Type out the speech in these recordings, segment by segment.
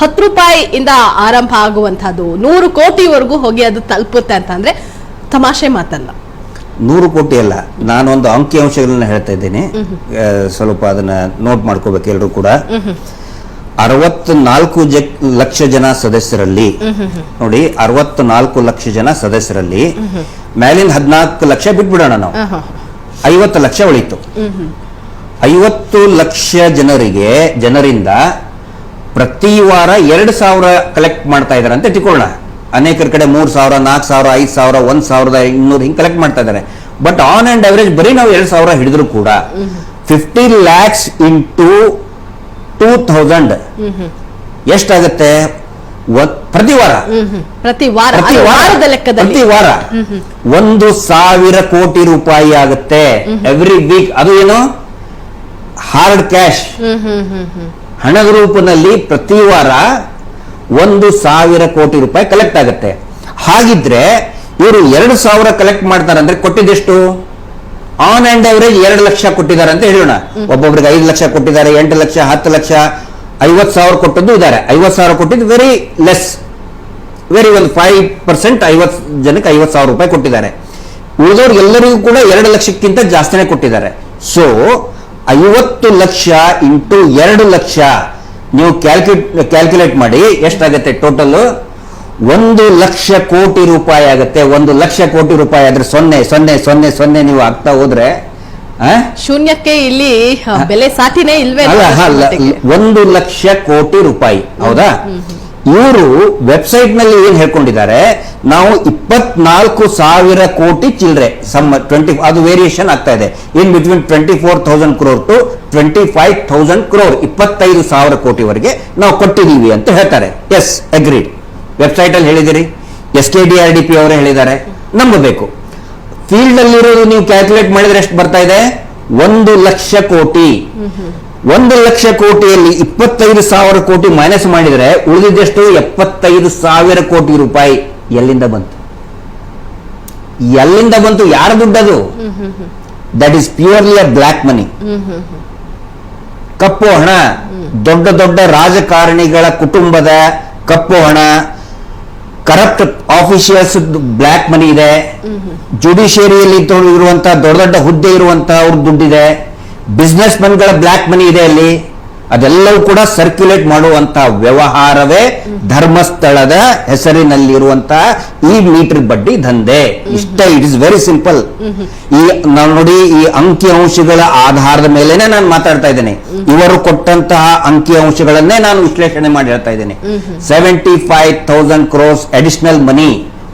₹10 ಆರಂಭ ಆಗುವಂತಹದ್ದು 100 ಕೋಟಿವರೆಗೂ ಹೋಗಿ ಅದು ತಲುಪುತ್ತೆ ಅಂತಂದ್ರೆ ತಮಾಷೆ ಮಾತಲ್ಲ. 100 ಕೋಟಿ ಅಲ್ಲ, ನಾನೊಂದು ಅಂಕಿಅಂಶಗಳನ್ನ ಹೇಳ್ತಾ ಇದ್ದೀನಿ, ಸ್ವಲ್ಪ ಅದನ್ನ ನೋಟ್ ಮಾಡ್ಕೋಬೇಕು ಎಲ್ಲರೂ ಕೂಡ. 64 ಲಕ್ಷ ಜನ ಸದಸ್ಯರಲ್ಲಿ ನೋಡಿ, 64 ಲಕ್ಷ ಜನ ಸದಸ್ಯರಲ್ಲಿ ಮೇಲಿನ 14 ಲಕ್ಷ ಬಿಟ್ಬಿಡೋಣ ನಾವು, 50 ಲಕ್ಷ ಉಳಿತು. 50 ಲಕ್ಷ ಜನರಿಂದ ಪ್ರತಿ ವಾರ 2,000 ಕಲೆಕ್ಟ್ ಮಾಡ್ತಾ ಇದಾರೆ ಅಂತ ತಿಳ್ಕೊಳ್ಳೋಣ. ಅನೇಕರ ಕಡೆ 3,000, 4,000, 5,000, 1,200 ಹಿಂಗೆ ಕಲೆಕ್ಟ್ ಮಾಡ್ತಾ ಇದ್ದಾರೆ. ಬಟ್ ಆನ್ ಅಂಡ್ ಅವರೇಜ್ ಬರೀ ನಾವು 2,000 ಹಿಡಿದ್ರು ಕೂಡ 50 lakhs into 2,000 ಎಷ್ಟಾಗತ್ತೆ ಪ್ರತಿ ವಾರ? ಪ್ರತಿ ವಾರ 1,000 ಕೋಟಿ ರೂಪಾಯಿ ಆಗುತ್ತೆ ಎವ್ರಿ ವೀಕ್. ಅದು ಏನು ಹಾರ್ಡ್ ಕ್ಯಾಶ್, ಹಣದ ರೂಪದಲ್ಲಿ ಪ್ರತಿ ವಾರ 1,000 ಕೋಟಿ ರೂಪಾಯಿ ಕಲೆಕ್ಟ್ ಆಗುತ್ತೆ. ಹಾಗಿದ್ರೆ ಇವರು 2,000 ಕಲೆಕ್ಟ್ ಮಾಡ್ತಾರೆ ಅಂದ್ರೆ ಕೊಟ್ಟಿದ್ದೆಷ್ಟು? ಆನ್ ಅಂಡ್ ಅವರೇಜ್ 2 ಲಕ್ಷ ಕೊಟ್ಟಿದ್ದಾರೆ ಅಂತ ಹೇಳೋಣ. ಒಬ್ಬೊಬ್ರಿಗೆ 5 ಲಕ್ಷ ಕೊಟ್ಟಿದ್ದಾರೆ, 8 ಲಕ್ಷ, 10 ಲಕ್ಷ, 50,000 ಕೊಟ್ಟದ್ದು ಇದ್ದಾರೆ. 50,000 ಕೊಟ್ಟಿದ್ದು ವೆರಿ ಲೆಸ್, ವೆರಿ ಒಂದು 5%. 50 ಜನಕ್ಕೆ 50,000 ರೂಪಾಯಿ ಕೊಟ್ಟಿದ್ದಾರೆ. ಉಳಿದವ್ರು ಎಲ್ಲರಿಗೂ ಕೂಡ 2 ಲಕ್ಷಕ್ಕಿಂತ ಜಾಸ್ತಿನೇ ಕೊಟ್ಟಿದ್ದಾರೆ. ಸೊ 50 ಲಕ್ಷ ಇಂಟು 2 ಲಕ್ಷ ನೀವು ಕ್ಯಾಲ್ಕುಲೇಟ್ ಮಾಡಿ ಎಷ್ಟಾಗತ್ತೆ ಟೋಟಲ್? 1 ಲಕ್ಷ ಕೋಟಿ ರೂಪಾಯಿ ಆಗುತ್ತೆ. 1 ಲಕ್ಷ ಕೋಟಿ ರೂಪಾಯಿ ಆದ್ರೆ 0.000 ನೀವು ಆಗ್ತಾ ಹೋದ್ರೆ ಶೂನ್ಯಕ್ಕೆ ಇಲ್ಲಿ ಬೆಲೆ ಸಾಟಿನೇ ಇಲ್ವೇ? 1 ಲಕ್ಷ ಕೋಟಿ ರೂಪಾಯಿ, ಹೌದಾ? ಇವರು ವೆಬ್ಸೈಟ್ ನಲ್ಲಿ ಏನ್ ಹೇಳ್ಕೊಂಡಿದ್ದಾರೆ, ನಾವು 24,000 ಕೋಟಿ ಚಿಲ್ಲರೆ ಅದು ವೇರಿಯೇಷನ್ ಆಗ್ತಾ ಇದೆ in between 24,000 crore to 25,000 crore, 25,000 ಕೋಟಿವರೆಗೆ ನಾವು ಕೊಟ್ಟಿದ್ದೀವಿ ಅಂತ ಹೇಳ್ತಾರೆ. S, agreed. ವೆಬ್ಸೈಟ್ ಅಲ್ಲಿ ಹೇಳಿದಿರಿ, SKDRDP ಅವರೇ ಹೇಳಿದ್ದಾರೆ, ನಂಬಬೇಕು. ಫೀಲ್ಡ್ ಅಲ್ಲಿರೋದು ನೀವು ಕ್ಯಾಲ್ಕುಲೇಟ್ ಮಾಡಿದ್ರೆ ಎಷ್ಟು ಬರ್ತಾ ಇದೆ? 1 ಲಕ್ಷ ಕೋಟಿ. 1 ಲಕ್ಷ ಕೋಟಿಯಲ್ಲಿ 25,000 ಕೋಟಿ ಮೈನಸ್ ಮಾಡಿದ್ರೆ ಉಳಿದಿದ್ದೆಷ್ಟು? 75,000 ಕೋಟಿ ರೂಪಾಯಿ. ಎಲ್ಲಿಂದ ಬಂತು? ಯಾರ ದುಡ್ಡದು? That is purely a black money, ಕಪ್ಪು ಹಣ. ದೊಡ್ಡ ದೊಡ್ಡ ರಾಜಕಾರಣಿಗಳ ಕುಟುಂಬದ ಕಪ್ಪು ಹಣ, ಕರಪ್ಟ್ ಆಫೀಷಿಯಲ್ಸ್ ಬ್ಲ್ಯಾಕ್ ಮನಿ ಇದೆ, ಜುಡಿಷಿಯರಿಯಲ್ಲಿ ಇರುವಂತಹ ದೊಡ್ಡ ದೊಡ್ಡ ಹುದ್ದೆ ಇರುವಂತಹ ಅವ್ರ ದುಡ್ಡಿದೆ, ಬಿಸ್ನೆಸ್ ಮನ್ಗಳ ಬ್ಲ್ಯಾಕ್ ಮನಿ ಇದೆ ಅಲ್ಲಿ. ಅದೆಲ್ಲವೂ ಕೂಡ ಸರ್ಕ್ಯುಲೇಟ್ ಮಾಡುವಂತಹ ವ್ಯವಹಾರವೇ ಧರ್ಮಸ್ಥಳದ ಹೆಸರಿನಲ್ಲಿರುವಂತಹ ಈ ಮೀಟರ್ ಬಡ್ಡಿ ದಂಧೆ. ಇಷ್ಟ. It is very simple. ನಾವು ನೋಡಿ, ಈ ಅಂಕಿಅಂಶಗಳ ಆಧಾರದ ಮೇಲೆನೆ ನಾನು ಮಾತಾಡ್ತಾ ಇದ್ದೇನೆ. ಇವರು ಕೊಟ್ಟಂತಹ ಅಂಕಿಅಂಶಗಳನ್ನೇ ನಾನು ವಿಶ್ಲೇಷಣೆ ಮಾಡಿ ಹೇಳ್ತಾ ಇದ್ದೇನೆ. 75,000 crores ಅಡಿಷನಲ್ ಮನಿ,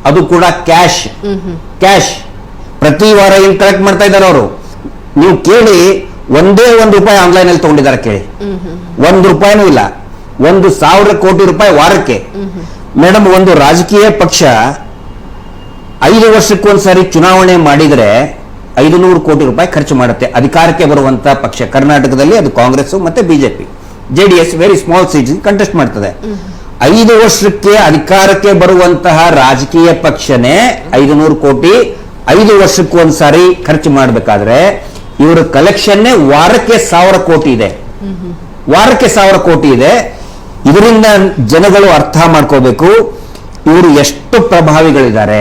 ಅದು ಕೂಡ ಕ್ಯಾಶ್ ಪ್ರತಿ ವಾರ ಏನ್ ಕಲೆಕ್ಟ್ ಮಾಡ್ತಾ ಇದ್ದಾರೆ ಅವರು. ನೀವು ಕೇಳಿ, ಒಂದೇ ₹1 ಆನ್ಲೈನ್ ಅಲ್ಲಿ ತಗೊಂಡಿದ್ದಾರೆ ಕೇಳಿ. ₹1 ಇಲ್ಲ, 1,000 ಕೋಟಿ ರೂಪಾಯಿ ವಾರಕ್ಕೆ. ಮೇಡಮ್, ಒಂದು ರಾಜಕೀಯ ಪಕ್ಷ 5 ವರ್ಷಕ್ಕೊಂದ್ಸರಿ ಚುನಾವಣೆ ಮಾಡಿದ್ರೆ 500 ಕೋಟಿ ರೂಪಾಯಿ ಖರ್ಚು ಮಾಡುತ್ತೆ ಅಧಿಕಾರಕ್ಕೆ ಬರುವಂತಹ ಪಕ್ಷ. ಕರ್ನಾಟಕದಲ್ಲಿ ಅದು ಕಾಂಗ್ರೆಸ್ ಮತ್ತೆ BJP. JDS very small seat contest ಮಾಡ್ತದೆ. 5 ವರ್ಷಕ್ಕೆ ಅಧಿಕಾರಕ್ಕೆ ಬರುವಂತಹ ರಾಜಕೀಯ ಪಕ್ಷನೇ 500 ಕೋಟಿ 5 ವರ್ಷಕ್ಕೊಂದ್ಸಾರಿ ಖರ್ಚು ಮಾಡಬೇಕಾದ್ರೆ ಇವರ ಕಲೆಕ್ಷನ್ನೇ ವಾರಕ್ಕೆ 1,000 ಕೋಟಿ ಇದೆ. ವಾರಕ್ಕೆ 1,000 ಕೋಟಿ ಇದೆ. ಇದರಿಂದ ಜನಗಳು ಅರ್ಥ ಮಾಡ್ಕೋಬೇಕು ಇವರು ಎಷ್ಟು ಪ್ರಭಾವಿಗಳಿದ್ದಾರೆ.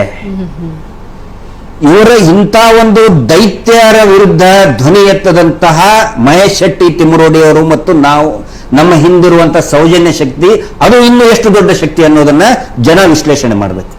ಇವರ ಇಂಥ ಒಂದು ದೈತ್ಯರ ವಿರುದ್ಧ ಧ್ವನಿ ಎತ್ತದಂತಹ ಮಹೇಶ್ ಶೆಟ್ಟಿ ತಿಮ್ಮರೋಡಿ ಅವರು ಮತ್ತು ನಾವು, ನಮ್ಮ ಹಿಂದಿರುವಂತಹ ಸೌಜನ್ಯ ಶಕ್ತಿ, ಅದು ಇನ್ನೂ ಎಷ್ಟು ದೊಡ್ಡ ಶಕ್ತಿ ಅನ್ನೋದನ್ನ ಜನ ವಿಶ್ಲೇಷಣೆ ಮಾಡಬೇಕು.